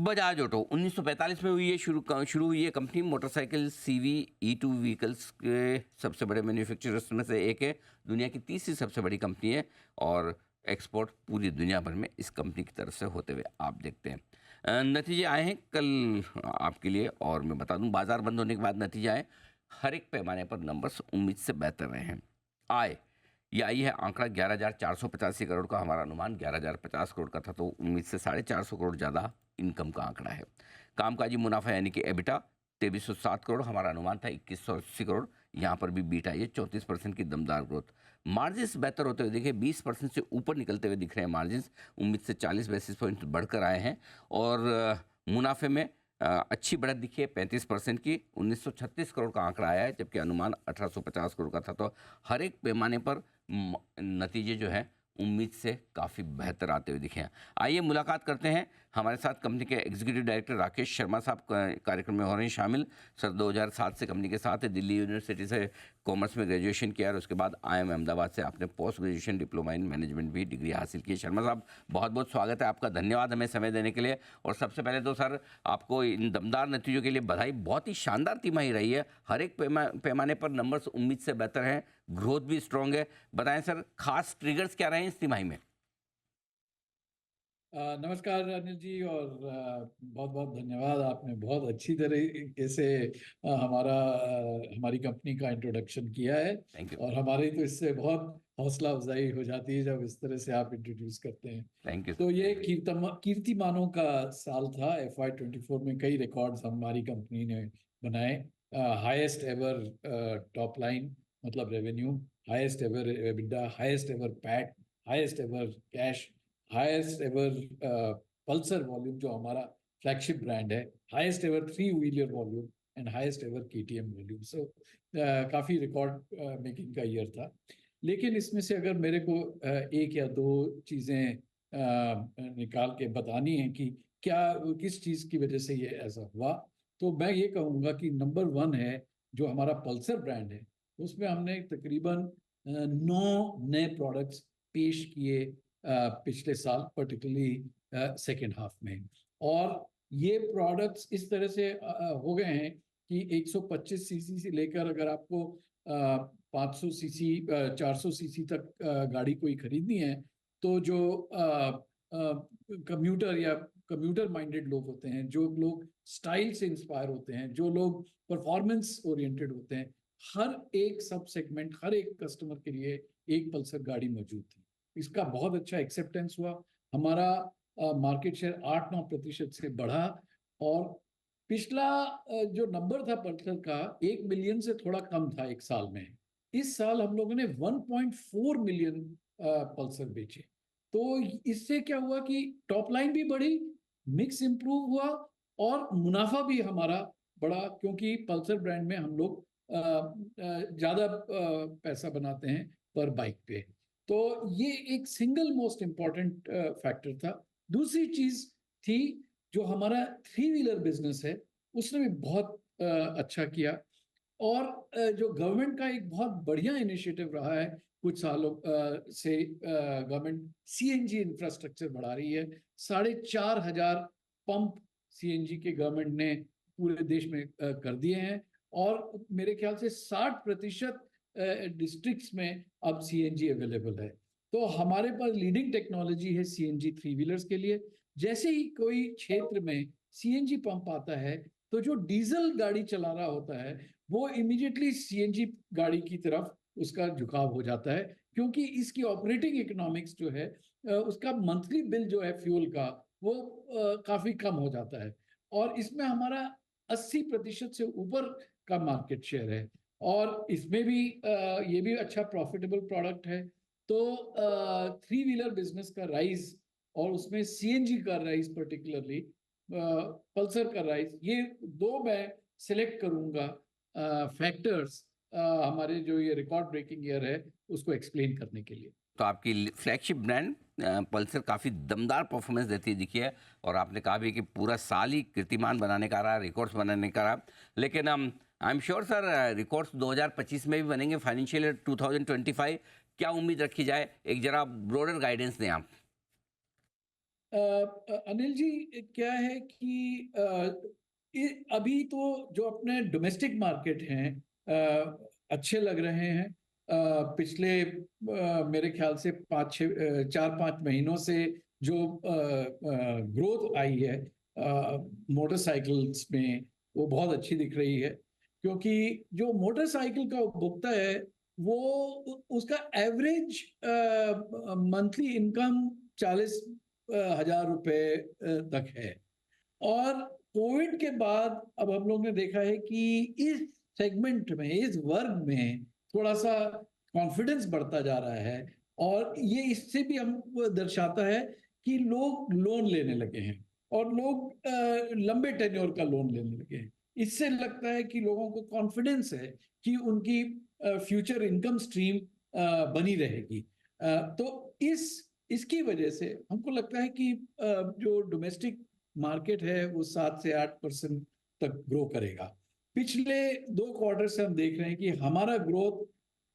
Bajaj auto 1945 में हुई है, शुरू हुई है company. Motorcycle CV E2 vehicles के सबसे बड़े मैन्युफैक्चरर्स में से एक है। दुनिया की तीसरी सबसे बड़ी कंपनी है और एक्सपोर्ट पूरी दुनिया भर में इस कंपनी की तरफ से होते हुए आप देखते हैं। नतीजे आए हैं कल आपके लिए, और मैं बता दूं बाजार बंद होने के बाद नतीजे आए, हर एक पैमाने पर नंबर्स उम्मीद से बेहतर रहे हैं। आय ये आई है आंकड़ा 11,485 करोड़ का। हमारा अनुमान 11,050 करोड़ का था, तो उम्मीद से 450 करोड़ ज़्यादा इनकम का आंकड़ा है। कामकाजी मुनाफा यानी कि एबिटा 2307 करोड़, हमारा अनुमान था 2180 करोड़। यहाँ पर भी बीट आई है, 34% की दमदार ग्रोथ। मार्जिन्स बेहतर होते हुए देखिए, 20% से ऊपर निकलते हुए दिख रहे हैं मार्जिन्स। उम्मीद से 40 बेसिस पॉइंट बढ़कर आए हैं। और मुनाफे में अच्छी बढ़त दिखी है 35% की, 1936 करोड़ का आंकड़ा आया है, जबकि अनुमान 1850 करोड़ का था। तो हर एक पैमाने पर नतीजे जो है उम्मीद से काफ़ी बेहतर आते हुए दिखे हैं। आइए मुलाकात करते हैं, हमारे साथ कंपनी के एग्जीक्यूटिव डायरेक्टर राकेश शर्मा साहब कार्यक्रम में हो रहे हैं शामिल। सर 2007 से कंपनी के साथ है, दिल्ली यूनिवर्सिटी से कॉमर्स में ग्रेजुएशन किया और उसके बाद IIM अहमदाबाद से आपने post graduation diploma in management भी डिग्री हासिल की। शर्मा साहब बहुत बहुत स्वागत है आपका, धन्यवाद हमें समय देने के लिए। और सबसे पहले तो सर आपको इन दमदार नतीजों के लिए बधाई। बहुत ही शानदार तिमाही रही है, हर एक पैमाने पर नंबर्स उम्मीद से बेहतर हैं, ग्रोथ भी स्ट्रॉन्ग है। बताएं सर, खास ट्रिगर्स क्या रहे हैं इस तिमाही में? नमस्कार अनिल जी, और बहुत बहुत धन्यवाद। आपने बहुत अच्छी तरीके से हमारी कंपनी का इंट्रोडक्शन किया है, थैंक यू। और हमारी तो इससे बहुत हौसला अफजाई हो जाती है जब इस तरह से आप इंट्रोड्यूस करते हैं। थैंक यू तो सर। ये कीर्तिमानों का साल था। FY 24 में कई रिकॉर्ड्स हमारी कंपनी ने बनाए। हाईएस्ट एवर टॉप लाइन मतलब revenue, highest ever EBITDA, highest ever PAT, highest ever cash, highest ever Pulsar volume जो हमारा फ्लैगशिप ब्रांड है, highest ever 3 wheeler volume and highest ever KTM volume. So काफ़ी record making का year था। लेकिन इसमें से अगर मेरे को एक या दो चीज़ें निकाल के बतानी है कि क्या किस चीज़ की वजह से ये ऐसा हुआ, तो मैं ये कहूँगा कि नंबर 1 है जो हमारा पल्सर ब्रांड है, उसमें हमने तकरीबन 9 नए प्रोडक्ट्स पेश किए पिछले साल, पर्टिकुलरली सेकेंड हाफ में। और ये प्रोडक्ट्स इस तरह से हो गए हैं कि 125 सीसी से लेकर अगर आपको 500 सीसी 400 सीसी तक गाड़ी कोई खरीदनी है, तो जो कम्यूटर या कम्यूटर माइंडेड लोग होते हैं, जो लोग स्टाइल से इंस्पायर होते हैं, जो लोग परफॉर्मेंस ओरिएंटेड होते हैं, हर एक सब सेगमेंट, हर एक कस्टमर के लिए एक पल्सर गाड़ी मौजूद थी। इसका बहुत अच्छा एक्सेप्टेंस हुआ। हमारा मार्केट शेयर 8-9% से बढ़ा। और पिछला जो नंबर था पल्सर का, 1 मिलियन से थोड़ा कम था एक साल में। इस साल हम लोगों ने 1.4 मिलियन पल्सर बेचे। तो इससे क्या हुआ कि टॉप लाइन भी बढ़ी, मिक्स इंप्रूव हुआ, और मुनाफा भी हमारा बढ़ा, क्योंकि पल्सर ब्रांड में हम लोग ज़्यादा पैसा बनाते हैं पर बाइक पे। तो ये एक सिंगल मोस्ट इम्पॉर्टेंट फैक्टर था। दूसरी चीज थी, जो हमारा 3 व्हीलर बिजनेस है, उसने भी बहुत अच्छा किया। और जो गवर्नमेंट का एक बहुत बढ़िया इनिशिएटिव रहा है, कुछ सालों से गवर्नमेंट CNG इंफ्रास्ट्रक्चर बढ़ा रही है। 4,500 पंप CNG के गवर्नमेंट ने पूरे देश में कर दिए हैं। और मेरे ख्याल से 60% डिस्ट्रिक्ट्स में अब CNG अवेलेबल है। तो हमारे पास लीडिंग टेक्नोलॉजी है CNG 3 व्हीलर्स के लिए। जैसे ही कोई क्षेत्र में CNG पंप आता है, तो जो डीजल गाड़ी चला रहा होता है वो इमीडिएटली CNG गाड़ी की तरफ उसका झुकाव हो जाता है, क्योंकि इसकी ऑपरेटिंग इकोनॉमिक्स जो है, उसका मंथली बिल जो है फ्यूल का, वो काफी कम हो जाता है। और इसमें हमारा 80% से ऊपर का मार्केट शेयर है। और इसमें भी ये भी अच्छा प्रॉफिटेबल प्रोडक्ट है। तो 3 व्हीलर बिजनेस का राइज, और उसमें CNG का राइज, पर्टिकुलरली पल्सर का राइज, ये दो मैं सिलेक्ट करूंगा फैक्टर्स हमारे जो ये रिकॉर्ड ब्रेकिंग ईयर है उसको एक्सप्लेन करने के लिए। तो आपकी फ्लैगशिप ब्रांड पल्सर काफ़ी दमदार परफॉर्मेंस देती दिखी है, और आपने कहा भी कि पूरा साल ही कीर्तिमान बनाने का रहा, रिकॉर्ड्स बनाने का रहा। लेकिन I am sure sir records 2025 में भी बनेंगे, फाइनेंशियल ईयर 2025 क्या उम्मीद रखी जाए? एक जरा ब्रॉडर गाइडेंस दें आप। अनिल जी, क्या है कि अभी तो जो अपने डोमेस्टिक मार्केट हैं अच्छे लग रहे हैं। पिछले मेरे ख्याल से 4-5 महीनों से जो ग्रोथ आई है मोटरसाइकिल्स में, वो बहुत अच्छी दिख रही है, क्योंकि जो मोटरसाइकिल का उपभोक्ता है वो उसका एवरेज मंथली इनकम 40,000 रुपए तक है। और कोविड के बाद अब हम लोग ने देखा है कि इस सेगमेंट में, इस वर्ग में थोड़ा सा कॉन्फिडेंस बढ़ता जा रहा है, और ये इससे भी हम दर्शाता है कि लोग लोन लेने लगे हैं, और लोग लंबे टेन्योर का लोन लेने लगे हैं। इससे लगता है कि लोगों को कॉन्फिडेंस है कि उनकी फ्यूचर इनकम स्ट्रीम बनी रहेगी। तो इसकी वजह से हमको लगता है कि जो डोमेस्टिक मार्केट है वो 7 से 8% तक ग्रो करेगा। पिछले 2 क्वार्टर से हम देख रहे हैं कि हमारा ग्रोथ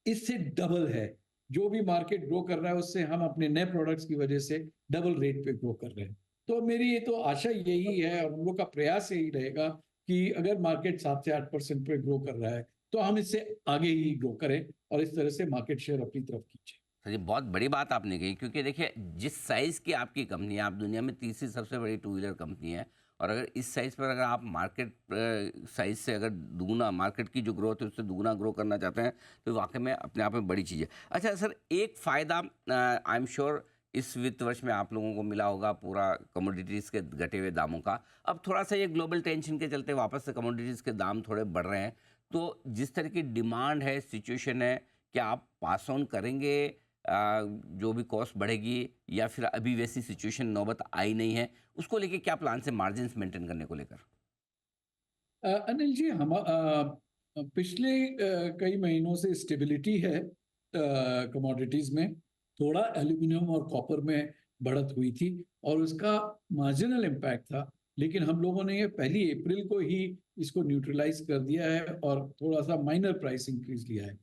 इससे डबल है। जो भी मार्केट ग्रो कर रहा है उससे हम अपने नए प्रोडक्ट्स की वजह से डबल रेट पे ग्रो कर रहे हैं। तो मेरी ये तो आशा यही है, और हम लोग का प्रयास यही रहेगा कि अगर मार्केट 7 से 8% पे ग्रो कर रहा है तो हम इससे आगे ही ग्रो करें, और इस तरह से मार्केट शेयर अपनी तरफ खींचें। सर ये बहुत बड़ी बात आपने कही, क्योंकि देखिए जिस साइज़ की आपकी कंपनी है, आप दुनिया में तीसरी सबसे बड़ी टू व्हीलर कंपनी है, और अगर इस साइज़ पर अगर आप मार्केट साइज़ से अगर दुगुना, मार्केट की जो ग्रोथ है उससे दुगुना ग्रो करना चाहते हैं, तो वाकई में अपने आप में बड़ी चीज़ है। अच्छा सर, एक फ़ायदा आई एम श्योर इस वित्त वर्ष में आप लोगों को मिला होगा, पूरा कमोडिटीज़ के घटे हुए दामों का। अब थोड़ा सा ये ग्लोबल टेंशन के चलते वापस से कमोडिटीज़ के दाम थोड़े बढ़ रहे हैं, तो जिस तरह की डिमांड है, सिचुएशन है, क्या आप पास ऑन करेंगे जो भी कॉस्ट बढ़ेगी, या फिर अभी वैसी सिचुएशन नौबत आई नहीं है, उसको लेके क्या प्लान है मार्जिन्स मेंटेन करने को लेकर? अनिल जी, हम पिछले कई महीनों से स्टेबिलिटी है कमोडिटीज में। थोड़ा एल्यूमिनियम और कॉपर में बढ़त हुई थी, और उसका मार्जिनल इम्पैक्ट था, लेकिन हम लोगों ने ये 1 अप्रैल को ही इसको न्यूट्रलाइज कर दिया है, और थोड़ा सा माइनर प्राइस इंक्रीज लिया है।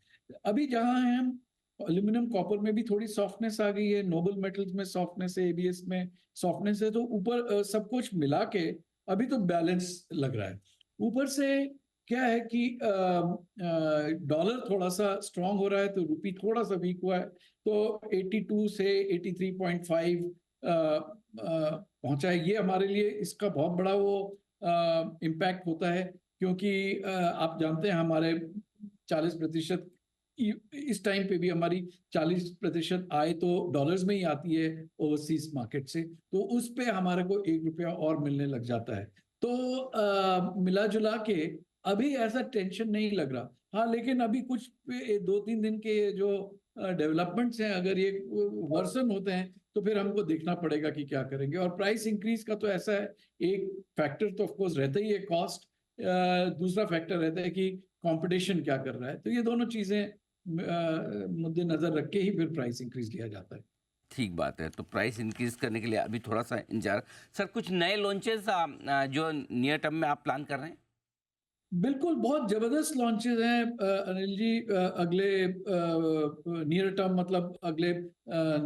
अभी जहां हैं हम, एल्यूमिनियम कॉपर में भी थोड़ी सॉफ्टनेस आ गई है, नोबल मेटल्स में सॉफ्टनेस है, एबीएस में सॉफ्टनेस है, तो ऊपर सब कुछ मिला के अभी तो बैलेंस लग रहा है। ऊपर से क्या है कि डॉलर थोड़ा सा स्ट्रांग हो रहा है, तो रुपी थोड़ा सा वीक हुआ है, तो 82 से 83.5 पहुंचा है। ये हमारे लिए इसका बहुत बड़ा वो इम्पैक्ट होता है, क्योंकि आप जानते हैं हमारे 40%, इस टाइम पे भी हमारी 40% आय तो डॉलर्स में ही आती है ओवरसीज मार्केट से, तो उस पे हमारे को 1 रुपया और मिलने लग जाता है। तो मिला जुला के अभी ऐसा टेंशन नहीं लग रहा। हाँ, लेकिन अभी कुछ 2-3 दिन के जो डेवलपमेंट्स हैं, अगर ये वर्सन होते हैं तो फिर हमको देखना पड़ेगा कि क्या करेंगे। और प्राइस इंक्रीज का तो ऐसा है, एक फैक्टर तो ऑफ कोर्स रहता ही है कॉस्ट, दूसरा फैक्टर रहता है कि कंपटीशन क्या कर रहा है। तो ये दोनों चीजें मद्देनजर रख के ही फिर प्राइस इंक्रीज लिया जाता है। ठीक बात है, तो प्राइस इंक्रीज करने के लिए अभी थोड़ा सा इंतजार। सर कुछ नए लॉन्चेस जो नियर टर्म में आप प्लान कर रहे हैं? बिल्कुल, बहुत जबरदस्त लॉन्चेस हैं अनिल जी, अगले नियर टर्म, मतलब अगले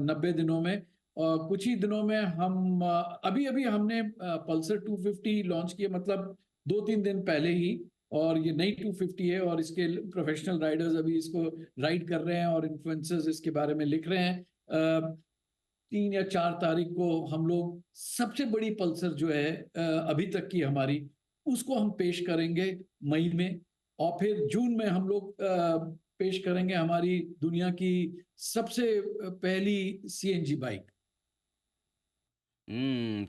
90 दिनों में। और कुछ ही दिनों में हम अभी अभी हमने पल्सर 250 लॉन्च किया, मतलब 2-3 दिन पहले ही। और ये नई 250 है, और इसके प्रोफेशनल राइडर्स अभी इसको राइड कर रहे हैं, और इन्फ्लुएंसर्स इसके बारे में लिख रहे हैं। 3 या 4 तारीख को हम लोग सबसे बड़ी पल्सर जो है अभी तक की हमारी, उसको हम पेश करेंगे मई में। और फिर जून में हम लोग पेश करेंगे हमारी दुनिया की सबसे पहली सीएनजी बाइक।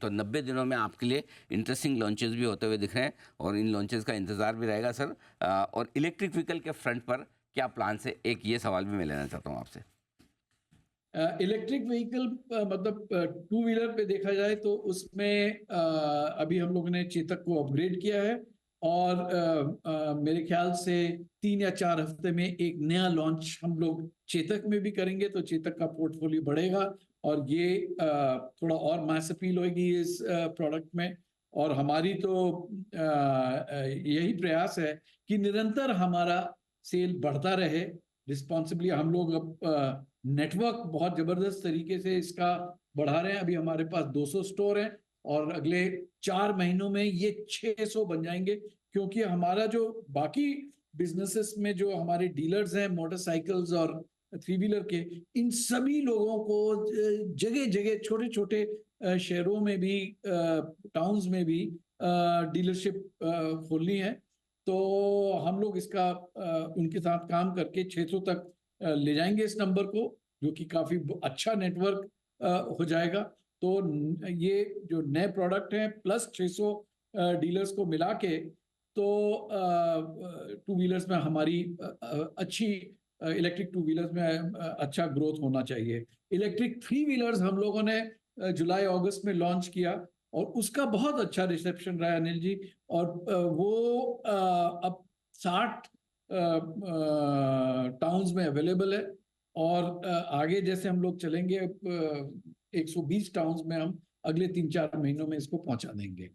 तो 90 दिनों में आपके लिए इंटरेस्टिंग लॉन्चेस भी होते हुए दिख रहे हैं, और इन लॉन्चेस का इंतज़ार भी रहेगा सर। और इलेक्ट्रिक व्हीकल के फ्रंट पर क्या प्लान है, एक ये सवाल भी मैं लेना चाहता हूँ आपसे। इलेक्ट्रिक व्हीकल, मतलब टू व्हीलर पे देखा जाए तो उसमें अभी हम लोगों ने चेतक को अपग्रेड किया है, और मेरे ख्याल से 3 या 4 हफ्ते में एक नया लॉन्च हम लोग चेतक में भी करेंगे, तो चेतक का पोर्टफोलियो बढ़ेगा, और ये थोड़ा और मास अपील होगी इस प्रोडक्ट में। और हमारी तो यही प्रयास है कि निरंतर हमारा सेल बढ़ता रहे रिस्पॉन्सिबली। हम लोग अब नेटवर्क बहुत जबरदस्त तरीके से इसका बढ़ा रहे हैं। अभी हमारे पास 200 स्टोर हैं और अगले 4 महीनों में ये 600 बन जाएंगे, क्योंकि हमारा जो बाकी बिजनेसेस में जो हमारे डीलर्स हैं मोटरसाइकिल्स और थ्री व्हीलर के, इन सभी लोगों को जगह जगह छोटे छोटे शहरों में भी, टाउन्स में भी डीलरशिप खोलनी है। तो हम लोग इसका उनके साथ काम करके 600 तक ले जाएंगे इस नंबर को, जो कि काफी अच्छा नेटवर्क हो जाएगा। तो ये जो नए प्रोडक्ट हैं प्लस 600 डीलर्स को मिला के, तो टू व्हीलर्स में हमारी अच्छी इलेक्ट्रिक टू व्हीलर्स में अच्छा ग्रोथ होना चाहिए। इलेक्ट्रिक थ्री व्हीलर्स हम लोगों ने जुलाई अगस्त में लॉन्च किया और उसका बहुत अच्छा रिसेप्शन रहा अनिल जी। और वो अब 60 टाउन्स में अवेलेबल है और आगे जैसे हम लोग चलेंगे 120 टाउन्स में हम अगले 3-4 महीनों में इसको पहुंचा देंगे।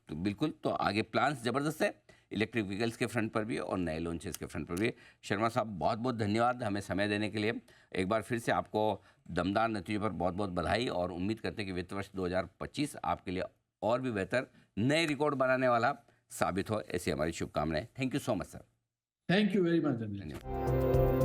तो बिल्कुल, तो आगे प्लान्स ज़बरदस्त है इलेक्ट्रिक व्हीकल्स के फ्रंट पर भी और नए लॉन्चेस के फ्रंट पर भी। शर्मा साहब, बहुत बहुत धन्यवाद हमें समय देने के लिए। एक बार फिर से आपको दमदार नतीजों पर बहुत बहुत बधाई और उम्मीद करते हैं कि वित्त वर्ष 2025 आपके लिए और भी बेहतर नए रिकॉर्ड बनाने वाला साबित हो, ऐसी हमारी शुभकामनाएं। Thank you so much sir. Thank you very much Anil. धन्यवाद।